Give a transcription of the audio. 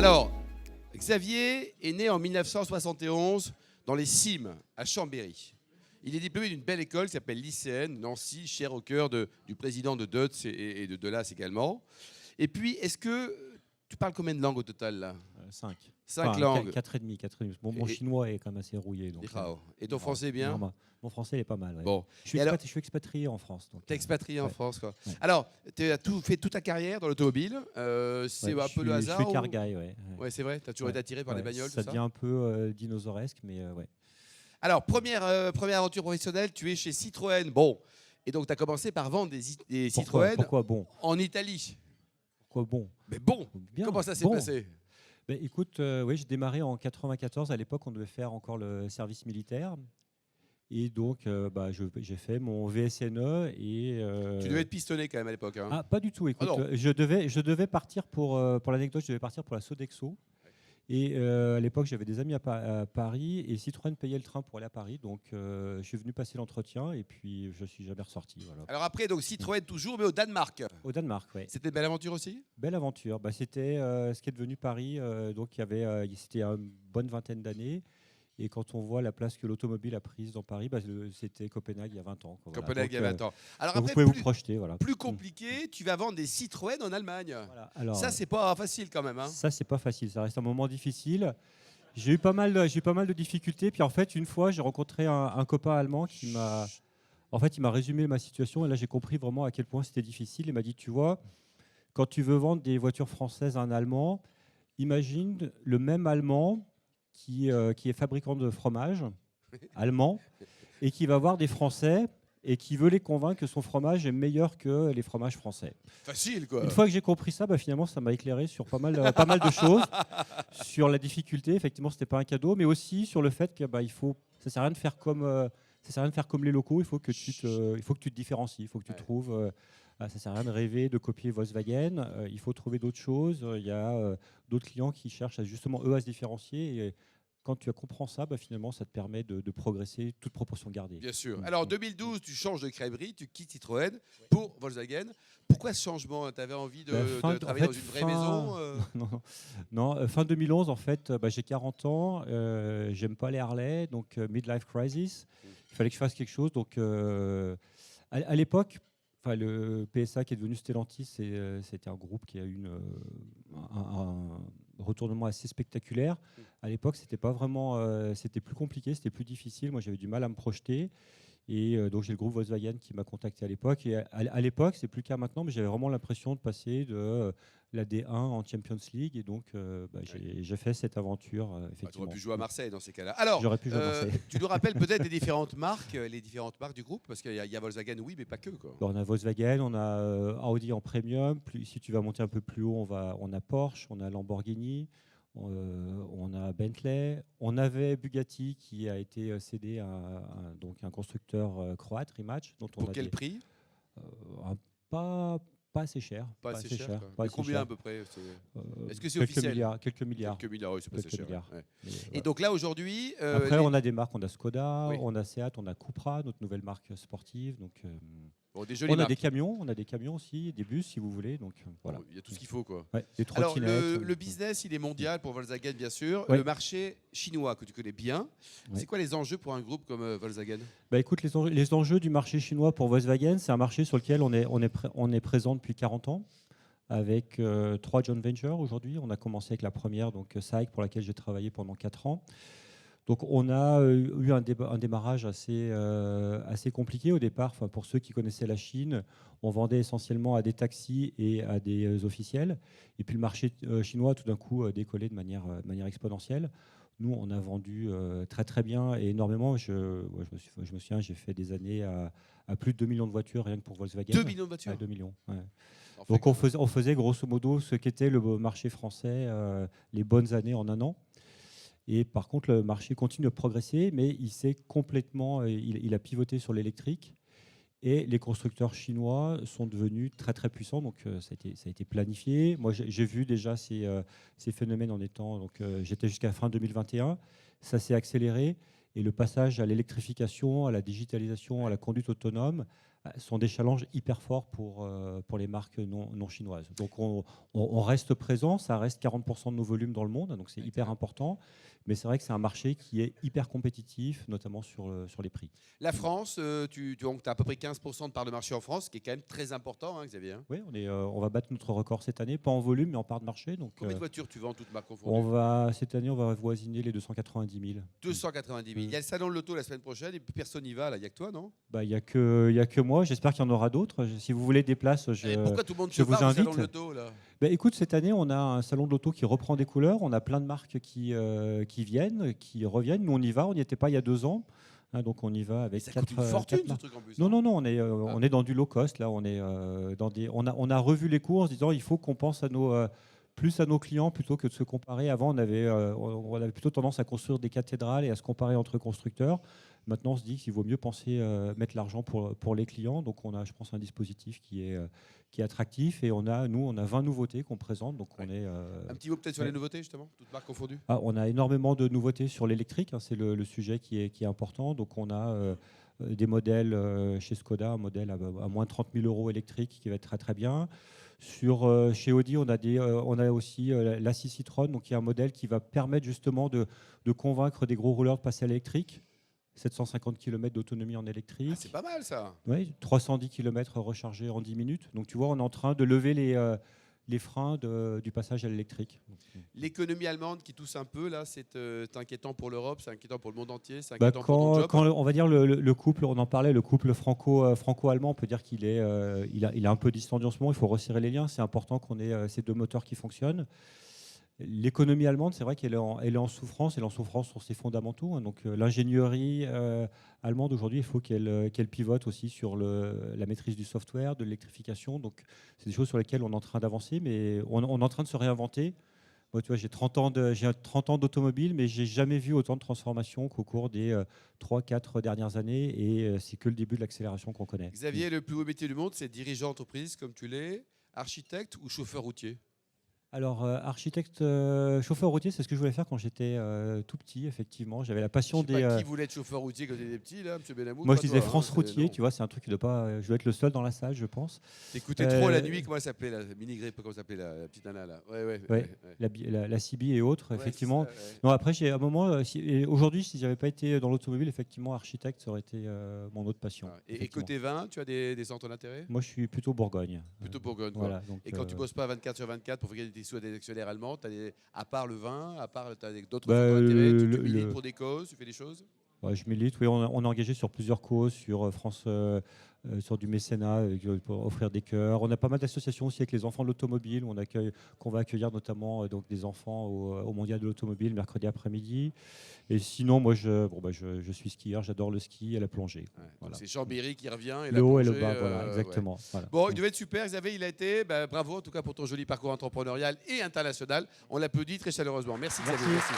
Alors, Xavier est né en 1971 dans les Cimes, à Chambéry. Il est diplômé d'une belle école qui s'appelle Lycéenne, Nancy, chère au cœur du président de Deutz et de Delas également. Et puis, est-ce que tu parles combien de langues au total là? 5. 5 langues. 4,5. Bon, mon chinois est quand même assez rouillé. Donc, et ton français est bien? Mon français est pas mal. Ouais. Bon. Je suis expatrié en France. Tu es expatrié en France, quoi. Ouais. Alors, tu as fait toute ta carrière dans l'automobile. C'est un peu le hasard. Je suis car guy, ouais. Ouais, c'est vrai. Tu as toujours été attiré par les bagnoles, ça tout ça? devient un peu dinosauresque, mais ouais. Alors, première aventure professionnelle, tu es chez Citroën. Bon. Et donc, tu as commencé par vendre des Citroën Pourquoi bon? En Italie. Pourquoi bon? Mais bon, bien. Comment ça s'est passé? Ben, écoute, oui, j'ai démarré en 94. À l'époque, on devait faire encore le service militaire. Et donc, j'ai fait mon VSNE. Tu devais être pistonné quand même à l'époque. Hein. Ah, pas du tout. Écoute, je devais partir pour l'anecdote, je devais partir pour la Sodexo. Et à l'époque, j'avais des amis à Paris et Citroën payait le train pour aller à Paris. Donc, je suis venu passer l'entretien et puis je suis jamais ressorti. Voilà. Alors après, donc Citroën toujours, mais au Danemark. Au Danemark, oui. C'était une belle aventure aussi? Belle aventure. C'était ce qui est devenu Paris. Donc, c'était une bonne vingtaine d'années. Et quand on voit la place que l'automobile a prise dans Paris, c'était Copenhague il y a 20 ans. Quoi, Copenhague il y a 20 ans. Alors donc après, vous pouvez vous projeter. Voilà. Plus compliqué, tu vas vendre des Citroën en Allemagne. Voilà. Alors, ça, c'est pas facile quand même. Hein. Ça, c'est pas facile. Ça reste un moment difficile. J'ai eu pas mal de difficultés. Puis en fait, une fois, j'ai rencontré un copain allemand qui m'a... En fait, il m'a résumé ma situation. Et là, j'ai compris vraiment à quel point c'était difficile. Il m'a dit, tu vois, quand tu veux vendre des voitures françaises à un Allemand, imagine le même Allemand qui est fabricant de fromage allemand et qui va voir des Français et qui veut les convaincre que son fromage est meilleur que les fromages français. Facile, quoi. Une fois que j'ai compris ça, finalement, ça m'a éclairé sur pas mal de choses, sur la difficulté. Effectivement, c'était pas un cadeau, mais aussi sur le fait que ça sert à rien de faire comme les locaux. Il faut que tu te différencies. Il faut que tu trouves. Ça sert à rien de rêver de copier Volkswagen. Il faut trouver d'autres choses. Il y a d'autres clients qui cherchent justement eux à se différencier. Et quand tu comprends ça, finalement, ça te permet de progresser, toute proportion gardée. Bien sûr. Alors, en 2012, tu changes de crèmerie, tu quittes Citroën pour Volkswagen. Pourquoi ce changement? Tu avais envie de travailler dans une vraie maison Non, fin 2011, en fait, j'ai 40 ans, j'aime pas les Harley, donc midlife crisis. Il fallait que je fasse quelque chose. Donc, à l'époque, le PSA qui est devenu Stellantis, c'était un groupe qui a eu un retournement assez spectaculaire. À l'époque, c'était pas vraiment, c'était plus compliqué, c'était plus difficile. Moi, j'avais du mal à me projeter. Et donc, j'ai le groupe Volkswagen qui m'a contacté à l'époque. Et à l'époque, c'est plus le cas maintenant, mais j'avais vraiment l'impression de passer de la D1 en Champions League. Et donc, j'ai fait cette aventure. Effectivement. Tu aurais pu jouer à Marseille dans ces cas-là. Alors, j'aurais pu jouer à Marseille. Tu nous rappelles peut-être les différentes marques du groupe? Parce qu'il y a Volkswagen, oui, mais pas que. Quoi. On a Volkswagen, on a Audi en premium. Si tu vas monter un peu plus haut, on a Porsche, on a Lamborghini. On a Bentley, on avait Bugatti qui a été cédé à un constructeur croate, Rimac. Pour quel prix? Pas assez cher. Pas assez cher. Pas assez combien cher. À peu près? Est-ce que c'est officiel? Quelques milliards. Quelques milliards, oui, c'est pas assez cher. Ouais. Et donc là, aujourd'hui... Après, on a des marques, on a Skoda, on a Seat, on a Cupra, notre nouvelle marque sportive. Donc, on a des camions aussi, des bus si vous voulez. Donc, voilà. Il y a tout ce qu'il faut. Quoi. Ouais, des Alors, trottinettes. le business, il est mondial pour Volkswagen, bien sûr. Ouais. Le marché chinois, que tu connais bien. Ouais. C'est quoi les enjeux pour un groupe comme Volkswagen? Écoute, les enjeux du marché chinois pour Volkswagen, c'est un marché sur lequel on est présent depuis 40 ans. Avec 3 joint ventures aujourd'hui. On a commencé avec la première, donc SAIC, pour laquelle j'ai travaillé pendant 4 ans. Donc on a eu un démarrage assez compliqué au départ. Pour ceux qui connaissaient la Chine, on vendait essentiellement à des taxis et à des officiels. Et puis le marché chinois a tout d'un coup décollé de manière exponentielle. Nous, on a vendu très très bien et énormément. Je me souviens, j'ai fait des années à plus de 2 millions de voitures rien que pour Volkswagen. 2 millions de voitures? 2 millions, ouais. Donc on faisait grosso modo ce qu'était le marché français les bonnes années en un an. Et par contre, le marché continue de progresser, mais il s'est complètement, il a pivoté sur l'électrique. Et les constructeurs chinois sont devenus très très puissants, donc ça a été planifié. Moi, j'ai vu déjà ces phénomènes en étant, donc j'étais jusqu'à fin 2021. Ça s'est accéléré et le passage à l'électrification, à la digitalisation, à la conduite autonome sont des challenges hyper forts pour les marques non chinoises. Donc on reste présent, ça reste 40% de nos volumes dans le monde, donc c'est hyper important. Mais c'est vrai que c'est un marché qui est hyper compétitif, notamment sur les prix. La France, tu as à peu près 15% de part de marché en France, ce qui est quand même très important, hein, Xavier. Oui, on va battre notre record cette année, pas en volume, mais en part de marché. Donc, combien de voitures tu vends, toutes marques confondues? Cette année, on va voisiner les 290 000. 290 000. Il y a le salon de l'auto la semaine prochaine et personne n'y va, là. Il n'y a que toi, non? Il n'y a que moi. J'espère qu'il y en aura d'autres. Si vous voulez des places, pourquoi tout le monde je se vous parle invite. du salon de l'auto, là? Écoute, cette année, on a un salon de l'auto qui reprend des couleurs. On a plein de marques qui viennent, qui reviennent. Nous, on y va. On n'y était pas il y a 2 ans. Donc on y va avec ça coûte une fortune, ce truc en plus. Non, on est dans du low cost. Là, on a revu les coûts en se disant il faut qu'on pense plus à nos clients plutôt que de se comparer. Avant, on avait plutôt tendance à construire des cathédrales et à se comparer entre constructeurs. Maintenant, on se dit qu'il vaut mieux penser mettre l'argent pour les clients. Donc on a, je pense, un dispositif qui est attractif. Et on a 20 nouveautés qu'on présente. Donc on est, un petit mot peut-être sur les nouveautés, justement, toutes marques confondues. On a énormément de nouveautés sur l'électrique. C'est le sujet qui est important. Donc on a des modèles chez Skoda, un modèle à moins de 30 000 € électrique qui va être très très bien. Chez Audi, on a aussi la Citron, donc qui est un modèle qui va permettre justement de convaincre des gros rouleurs de passer à l'électrique. 750 km d'autonomie en électrique. C'est pas mal, ça. Oui, 310 km rechargés en 10 minutes. Donc tu vois, on est en train de lever les freins du passage à l'électrique. L'économie allemande qui tousse un peu, là, c'est inquiétant pour l'Europe, c'est inquiétant pour le monde entier, c'est inquiétant pour ton job. Quand on va dire le couple, on en parlait, le couple franco-allemand, on peut dire qu'il est un peu distendu en ce moment. Il faut resserrer les liens. C'est important qu'on ait ces 2 moteurs qui fonctionnent. L'économie allemande, c'est vrai qu'elle est en souffrance. Elle est en souffrance sur ses fondamentaux. Donc l'ingénierie allemande aujourd'hui, il faut qu'elle pivote aussi sur la maîtrise du software, de l'électrification. Donc c'est des choses sur lesquelles on est en train d'avancer, mais on est en train de se réinventer. Moi, tu vois, j'ai 30 ans d'automobile, mais j'ai jamais vu autant de transformations qu'au cours des 3-4 dernières années. Et c'est que le début de l'accélération qu'on connaît. Xavier, le plus beau métier du monde, c'est dirigeant d'entreprise, comme tu l'es, architecte ou chauffeur routier? Alors, architecte, chauffeur routier, c'est ce que je voulais faire quand j'étais tout petit, effectivement. J'avais la passion je sais pas qui voulait être chauffeur routier quand tu étais petit, là, M. Benamou? Moi, je disais France Routier, tu vois, c'est un truc qui ne doit pas. Je dois être le seul dans la salle, je pense. T'écoutais trop la nuit, comment elle s'appelait, la mini-grippe, comment s'appelait la petite nana, là? Ouais. La CB et autres, effectivement. Ça, ouais. Non, après, j'ai à un moment. Aujourd'hui, si j'avais pas été dans l'automobile, effectivement, architecte, ça aurait été mon autre passion. Et côté vin, tu as des centres d'intérêt? Moi, je suis plutôt Bourgogne. Plutôt Bourgogne, voilà, quoi. Donc, et quand tu bosses pas 24/24 pour faire gagner des sous à des actionnaires allemands, à part le vin, tu as d'autres centres d'intérêt, tu milites pour des causes, tu fais des choses? Je milite, oui. On est engagé sur plusieurs causes, sur France, sur du mécénat, pour offrir des cœurs. On a pas mal d'associations aussi avec les enfants de l'automobile. Qu'on va accueillir notamment donc des enfants au Mondial de l'automobile mercredi après-midi. Et sinon, moi, je suis skieur, j'adore le ski et la plongée. Ouais, voilà. C'est Chambéry qui revient et le la haut plongée, et le bas, voilà, exactement. Ouais. Voilà. Bon, il devait être super, Xavier, il a été. Bravo en tout cas pour ton joli parcours entrepreneurial et international. On l'applaudit très chaleureusement. Merci Xavier. Merci.